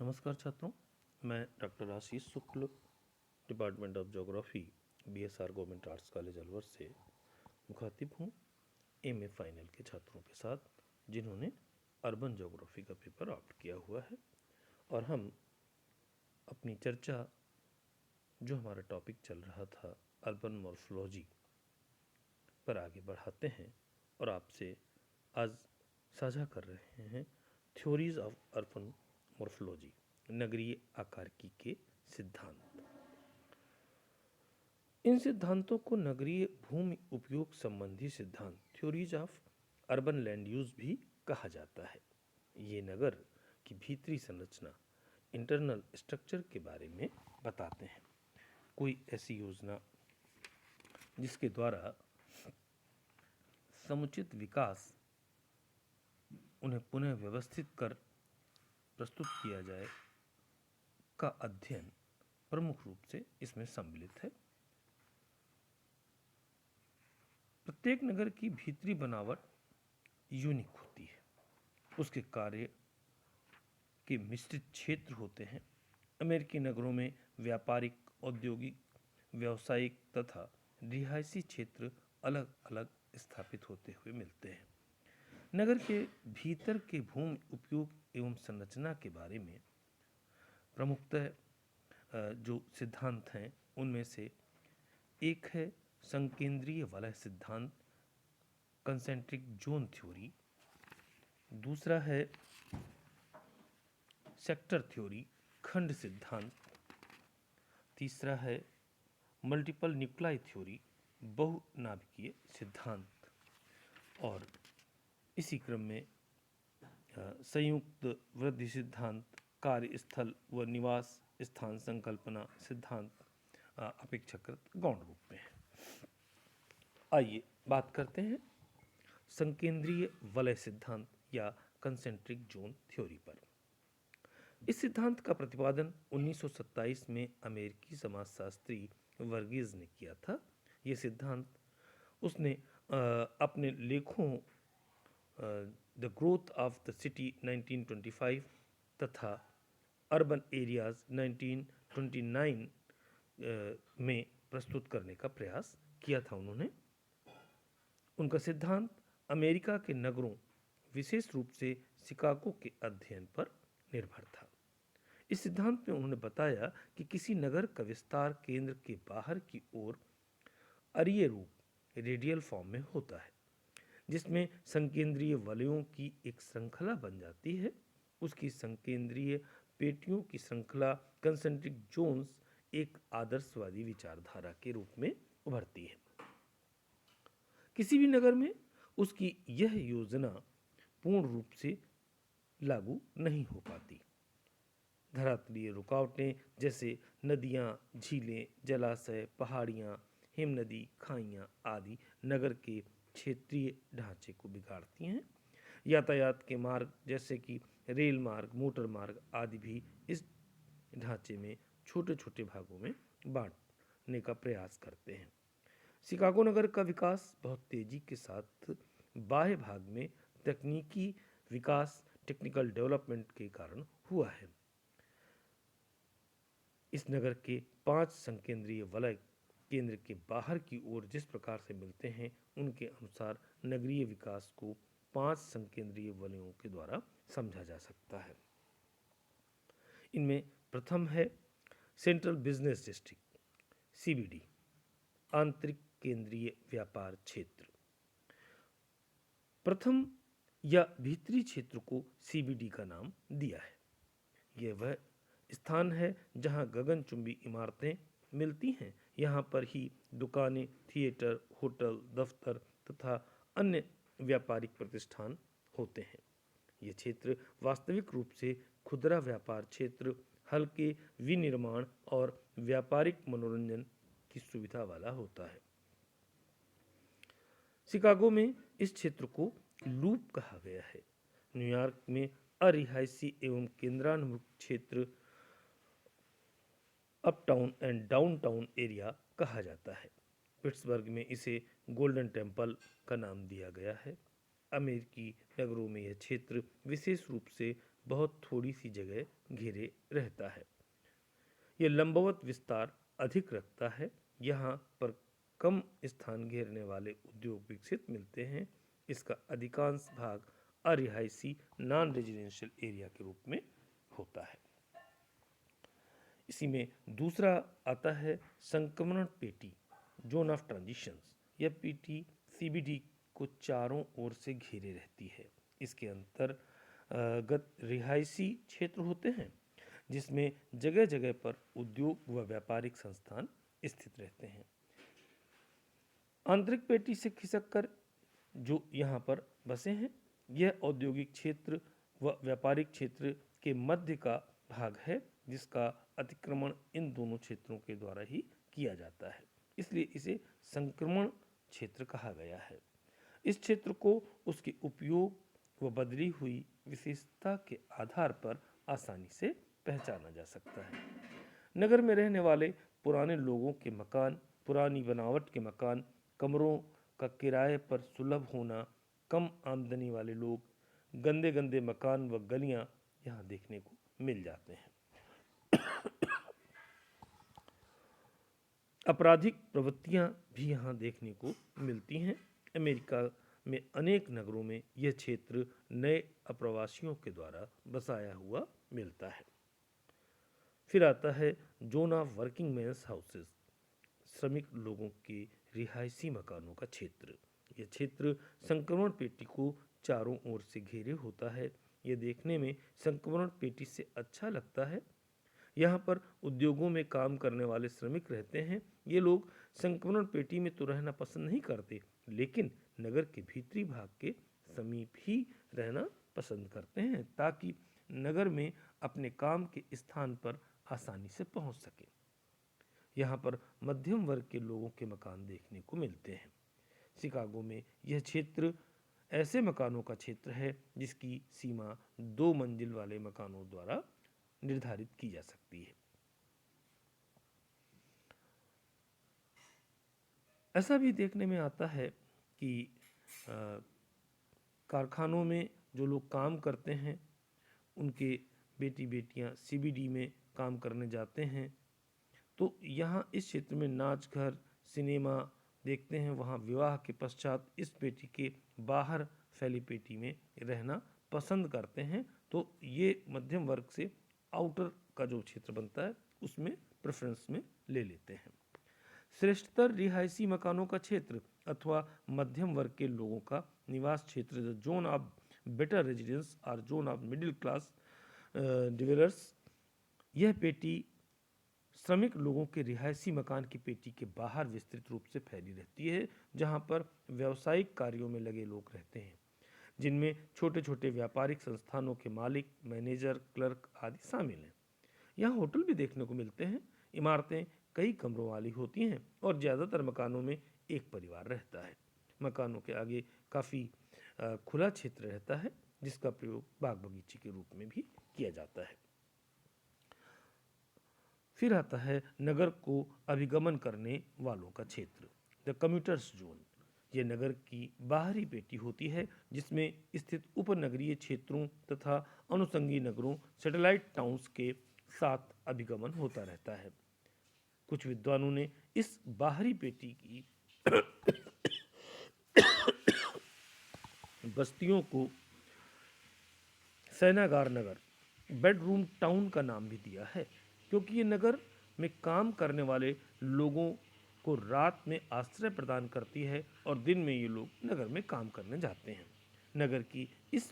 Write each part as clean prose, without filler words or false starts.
नमस्कार छात्रों, मैं doctor Ashish Shukla, department of geography, BSR government arts college Alwar से मुखातिब हूँ एमए फाइनल के छात्रों के साथ जिन्होंने अर्बन ज्योग्राफी का पेपर ऑप्ट किया हुआ है। और हम अपनी चर्चा, जो हमारा टॉपिक चल रहा था अर्बन मॉर्फोलॉजी, पर आगे बढ़ाते हैं और आपसे आज साझा कर रहे हैं थ्योरीज ऑफ अर्बन मॉर्फोलॉजी, नगरीय आकारिकी के सिद्धांत। इन सिद्धांतों को नगरीय भूमि उपयोग संबंधी सिद्धांत, theories of urban land use भी कहा जाता है। ये नगर की भीतरी संरचना, इंटरनल स्ट्रक्चर के बारे में बताते हैं। कोई ऐसी योजना जिसके द्वारा समुचित विकास, उन्हें पुनः व्यवस्थित कर प्रस्तुत किया जाए, का अध्ययन प्रमुख रूप से इसमें सम्मिलित है। प्रत्येक नगर की भीतरी बनावट यूनिक होती है। उसके कार्य के मिश्रित क्षेत्र होते हैं। अमेरिकी नगरों में व्यापारिक, औद्योगिक, व्यावसायिक तथा रिहायशी क्षेत्र अलग अलग स्थापित होते हुए मिलते हैं। नगर के भीतर के भूमि उपयोग एवं संरचना के बारे में प्रमुखतः जो सिद्धांत हैं उनमें से एक है संकेंद्रीय वलय सिद्धांत, कंसेंट्रिक जोन थ्योरी। दूसरा है सेक्टर थ्योरी, खंड सिद्धांत। तीसरा है मल्टीपल न्यूक्लाई थ्योरी, बहुनाभिकीय सिद्धांत। और इसी क्रम में संयुक्त वृद्धि सिद्धांत, कार्यस्थल व निवास स्थान संकल्पना सिद्धांत अपेक्षाकृत गौण रूप में है। आइए बात करते हैं संकेंद्रीय वलय सिद्धांत या कंसेंट्रिक जोन थ्योरी पर। इस सिद्धांत का प्रतिपादन 1927 में अमेरिकी समाजशास्त्री वर्गीज ने किया था। यह सिद्धांत उसने अपने लेखों the growth of the city 1925 तथा अर्बन एरियाज 1929 में प्रस्तुत करने का प्रयास किया था। उनका सिद्धांत अमेरिका के नगरों, विशेष रूप से शिकागो के अध्ययन पर निर्भर था। इस सिद्धांत में उन्होंने बताया कि किसी नगर का विस्तार केंद्र के बाहर की ओर अरीय रूप, रेडियल फॉर्म में होता है, जिसमें संकेंद्रीय वलयों की एक श्रृंखला बन जाती है। उसकी संकेंद्रीय पेटियों की श्रृंखला, कंसेंट्रिक जोन्स, एक आदर्शवादी विचारधारा के रूप में उभरती है। किसी भी नगर में उसकी यह योजना पूर्ण रूप से लागू नहीं हो पाती। धरातलीय रुकावटें जैसे नदियां, झीलें, जलाशय, पहाड़ियां, हिमनदी, खाइयां आदि नगर के क्षेत्रीय ढांचे को बिगाड़ती हैं। यातायात के मार्ग जैसे कि रेल मार्ग, मोटर मार्ग आदि भी इस ढांचे में छोटे छोटे भागों में बांटने का प्रयास करते हैं। शिकागो नगर का विकास बहुत तेजी के साथ बाह्य भाग में तकनीकी विकास, टेक्निकल डेवलपमेंट के कारण हुआ है। इस नगर के 5 संकेंद्रीय वलय केंद्र के बाहर की ओर जिस प्रकार से मिलते हैं, उनके अनुसार नगरीय विकास को 5 संकेंद्रीय वलयों के द्वारा समझा जा सकता है। इनमें प्रथम है सेंट्रल बिजनेस डिस्ट्रिक्ट, सीबीडी, आंतरिक केंद्रीय व्यापार क्षेत्र। प्रथम या भीतरी क्षेत्र को सीबीडी का नाम दिया है। यह वह स्थान है जहां गगनचुंबी इमारतें मिलती हैं। यहाँ पर ही दुकानें, थिएटर, होटल, दफ्तर तथा अन्य व्यापारिक प्रतिष्ठान होते हैं। ये क्षेत्र वास्तविक रूप से खुदरा व्यापार क्षेत्र, हल्के विनिर्माण और व्यापारिक मनोरंजन की सुविधा वाला होता है। शिकागो में इस क्षेत्र को लूप कहा गया है। न्यूयॉर्क में अरिहायशी एवं केंद्राभिमुख क्षेत्र अपटाउन एंड डाउनटाउन एरिया कहा जाता है। पिट्सबर्ग में इसे गोल्डन टेम्पल का नाम दिया गया है। अमेरिकी नगरों में यह क्षेत्र विशेष रूप से बहुत थोड़ी सी जगह घेरे रहता है। यह लंबवत विस्तार अधिक रखता है। यहाँ पर कम स्थान घेरने वाले उद्योग विकसित मिलते हैं। इसका अधिकांश भाग अरिहायशी नॉन रेजिडेंशियल एरिया के रूप में होता है। इसी में दूसरा आता है संक्रमण पेटी, जोन ऑफ ट्रांजिशंस। यह पेटी सीबीडी को चारों ओर से घेरे रहती है। इसके अंतर्गत रिहायशी क्षेत्र होते हैं जिसमें जगह जगह पर उद्योग व व्यापारिक संस्थान स्थित रहते हैं। आंतरिक पेटी से खिसककर जो यहाँ पर बसे हैं, यह औद्योगिक क्षेत्र व व्यापारिक क्षेत्र के मध्य का भाग है, जिसका अतिक्रमण इन दोनों क्षेत्रों के द्वारा ही किया जाता है, इसलिए इसे संक्रमण क्षेत्र कहा गया है। इस क्षेत्र को उसके उपयोग व बदली हुई विशेषता के आधार पर आसानी से पहचाना जा सकता है। नगर में रहने वाले पुराने लोगों के मकान, पुरानी बनावट के मकान, कमरों का किराए पर सुलभ होना, कम आमदनी वाले लोग, गंदे गंदे मकान व गलियां यहाँ देखने को मिल जाते हैं। आपराधिक प्रवृत्तियां भी यहाँ देखने को मिलती हैं। अमेरिका में अनेक नगरों में यह क्षेत्र नए अप्रवासियों के द्वारा बसाया हुआ मिलता है। फिर आता है zone of working men's houses, श्रमिक लोगों के रिहायशी मकानों का क्षेत्र। यह क्षेत्र संक्रमण पेटी को चारों ओर से घेरे होता है। यह देखने में संक्रमण पेटी से अच्छा लगता है। यहाँ पर उद्योगों में काम करने वाले श्रमिक रहते हैं। ये लोग संक्रमण पेटी में तो रहना पसंद नहीं करते, लेकिन नगर के भीतरी भाग के समीप ही रहना पसंद करते हैं, ताकि नगर में अपने काम के स्थान पर आसानी से पहुंच सके। यहाँ पर मध्यम वर्ग के लोगों के मकान देखने को मिलते हैं। शिकागो में यह क्षेत्र ऐसे मकानों का क्षेत्र है जिसकी सीमा 2 मंजिल वाले मकानों द्वारा निर्धारित की जा सकती है। ऐसा भी देखने में आता है कि कारखानों में जो लोग काम करते हैं, उनके बेटी बेटियां सीबीडी में काम करने जाते हैं, तो यहाँ इस क्षेत्र में नाच घर, सिनेमा देखते हैं। वहाँ विवाह के पश्चात इस पेटी के बाहर फैली पेटी में रहना पसंद करते हैं। तो ये मध्यम वर्ग से आउटर का जो क्षेत्र बनता है उसमें प्रेफरेंस में ले लेते हैं। श्रेष्ठतर रिहायशी मकानों का क्षेत्र अथवा मध्यम वर्ग के लोगों का निवास क्षेत्र, the zone of better residence और zone of middle class dwellers, यह पेटी श्रमिक लोगों के रिहायशी मकान की पेटी के बाहर विस्तृत रूप से फैली रहती है, जहां पर व्यावसायिक कार्यों में लगे लोग रहते हैं, जिनमें छोटे छोटे व्यापारिक संस्थानों के मालिक, मैनेजर, क्लर्क आदि शामिल हैं। यहाँ होटल भी देखने को मिलते हैं। इमारतें कई कमरों वाली होती हैं और ज़्यादातर मकानों में एक परिवार रहता है। मकानों के आगे काफ़ी खुला क्षेत्र रहता है, जिसका प्रयोग बाग बगीचे के रूप में भी किया जाता है। फिर आता है नगर को अभिगमन करने वालों का क्षेत्र, द कम्यूटर्स जोन। यह नगर की बाहरी पेटी होती है, जिसमें स्थित उपनगरीय क्षेत्रों तथा अनुषंगी नगरों, सैटेलाइट टाउन्स के साथ अभिगमन होता रहता है। कुछ विद्वानों ने इस बाहरी पेटी की बस्तियों को सैनागार नगर, बेडरूम टाउन का नाम भी दिया है, क्योंकि ये नगर में काम करने वाले लोगों को रात में आश्रय प्रदान करती है और दिन में ये लोग नगर में काम करने जाते हैं। नगर की इस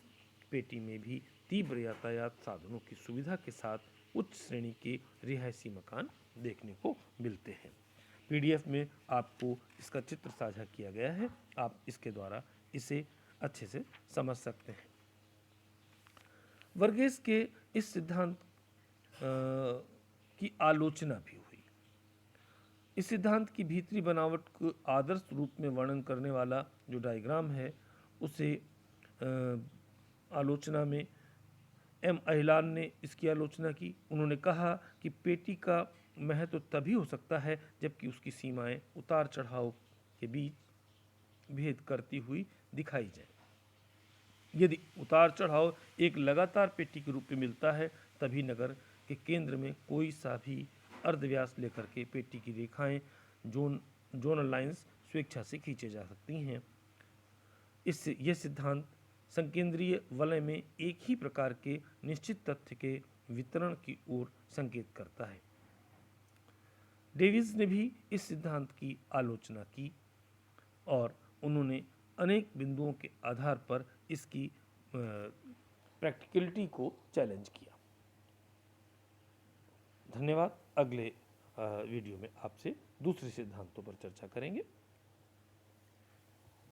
पेटी में भी तीव्र यातायात साधनों की सुविधा के साथ उच्च श्रेणी के रिहायशी मकान देखने को मिलते हैं। पीडीएफ में आपको इसका चित्र साझा किया गया है, आप इसके द्वारा इसे अच्छे से समझ सकते हैं। वर्गेस के इस सिद्धांत की आलोचना भी हुई। इस सिद्धांत की भीतरी बनावट को आदर्श रूप में वर्णन करने वाला जो डायग्राम है, उसे आलोचना में एम अहिलान ने इसकी आलोचना की। उन्होंने कहा कि पेटी का महत्व तभी हो सकता है जबकि उसकी सीमाएं उतार चढ़ाव के बीच भेद करती हुई दिखाई जाए। यदि उतार चढ़ाव एक लगातार पेटी के रूप में मिलता है, तभी नगर के केंद्र में कोई सा भी अर्धव्यास लेकर के पेटी की रेखाएं जोनल लाइंस स्वेच्छा से खींचे जा सकती हैं। इससे यह सिद्धांत संकेंद्रीय वलय में एक ही प्रकार के निश्चित तथ्य के वितरण की ओर संकेत करता है। डेविस ने भी इस सिद्धांत की आलोचना की और उन्होंने अनेक बिंदुओं के आधार पर इसकी प्रैक्टिकलिटी को चैलेंज किया। धन्यवाद। अगले वीडियो में आपसे दूसरे सिद्धांतों पर चर्चा करेंगे।